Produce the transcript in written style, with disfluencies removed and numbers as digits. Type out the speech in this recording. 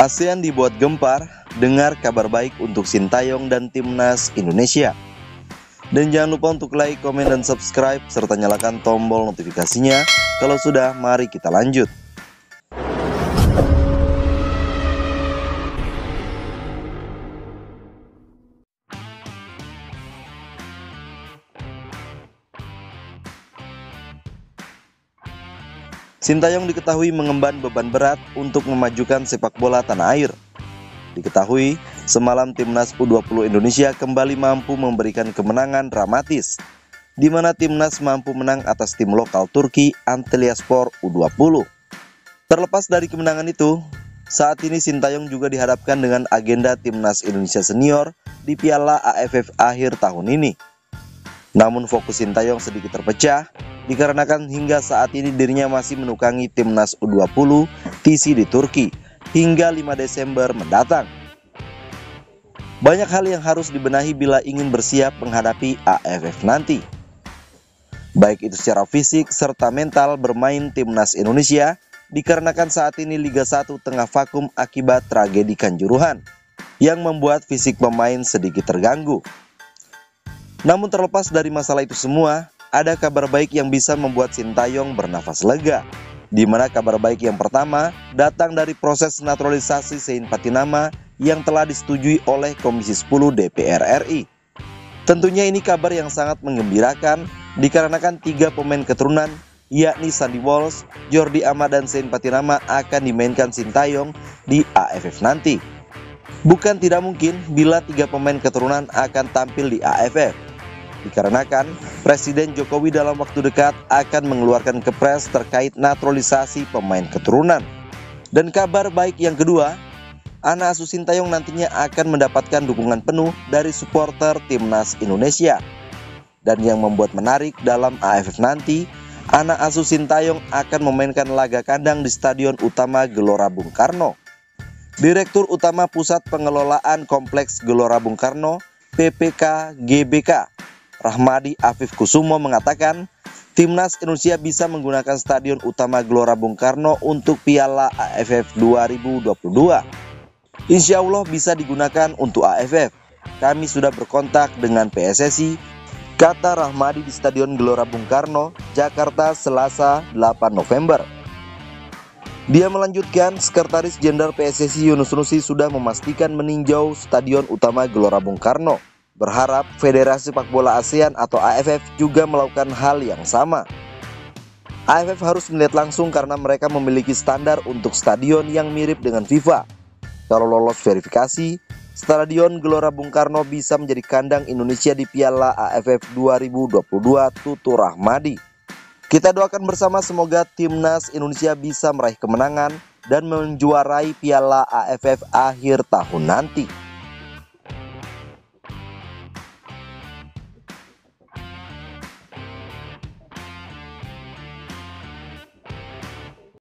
ASEAN dibuat gempar, dengar kabar baik untuk Sintayong dan Timnas Indonesia. Dan jangan lupa untuk like, komen, dan subscribe, serta nyalakan tombol notifikasinya. Kalau sudah, mari kita lanjut. Sintayong diketahui mengemban beban berat untuk memajukan sepak bola tanah air. Diketahui, semalam Timnas U20 Indonesia kembali mampu memberikan kemenangan dramatis, di mana Timnas mampu menang atas tim lokal Turki Antalyaspor U20. Terlepas dari kemenangan itu, saat ini Sintayong juga dihadapkan dengan agenda Timnas Indonesia Senior di Piala AFF akhir tahun ini. Namun fokus Sintayong sedikit terpecah, dikarenakan hingga saat ini dirinya masih menukangi Timnas U20 TC di Turki hingga 5 Desember mendatang. Banyak hal yang harus dibenahi bila ingin bersiap menghadapi AFF nanti, baik itu secara fisik serta mental bermain Timnas Indonesia, dikarenakan saat ini Liga 1 tengah vakum akibat tragedi Kanjuruhan yang membuat fisik pemain sedikit terganggu. Namun terlepas dari masalah itu semua, ada kabar baik yang bisa membuat Sintayong bernafas lega, di mana kabar baik yang pertama datang dari proses naturalisasi Sein Patinama yang telah disetujui oleh Komisi 10 DPR RI. Tentunya ini kabar yang sangat menggembirakan dikarenakan 3 pemain keturunan yakni Sandy Walsh, Jordi Amat, dan Sein Patinama akan dimainkan Sintayong di AFF nanti. Bukan tidak mungkin bila 3 pemain keturunan akan tampil di AFF, dikarenakan Presiden Jokowi dalam waktu dekat akan mengeluarkan kepres terkait naturalisasi pemain keturunan. Dan kabar baik yang kedua, anak asuh Sintayong nantinya akan mendapatkan dukungan penuh dari supporter Timnas Indonesia. Dan yang membuat menarik dalam AFF nanti, anak asuh Sintayong akan memainkan laga kandang di Stadion Utama Gelora Bung Karno. Direktur Utama Pusat Pengelolaan Kompleks Gelora Bung Karno (PPK GBK) Rahmadi Afif Kusumo mengatakan, Timnas Indonesia bisa menggunakan Stadion Utama Gelora Bung Karno untuk Piala AFF 2022. Insya Allah bisa digunakan untuk AFF. Kami sudah berkontak dengan PSSI, kata Rahmadi di Stadion Gelora Bung Karno, Jakarta, Selasa 8 November. Dia melanjutkan, Sekretaris Jenderal PSSI Yunus Nusi sudah memastikan meninjau Stadion Utama Gelora Bung Karno. Berharap Federasi Sepak Bola ASEAN atau AFF juga melakukan hal yang sama. AFF harus melihat langsung karena mereka memiliki standar untuk stadion yang mirip dengan FIFA. Kalau lolos verifikasi, Stadion Gelora Bung Karno bisa menjadi kandang Indonesia di Piala AFF 2022, tutur Rahmadi. Kita doakan bersama semoga Timnas Indonesia bisa meraih kemenangan dan menjuarai Piala AFF akhir tahun nanti.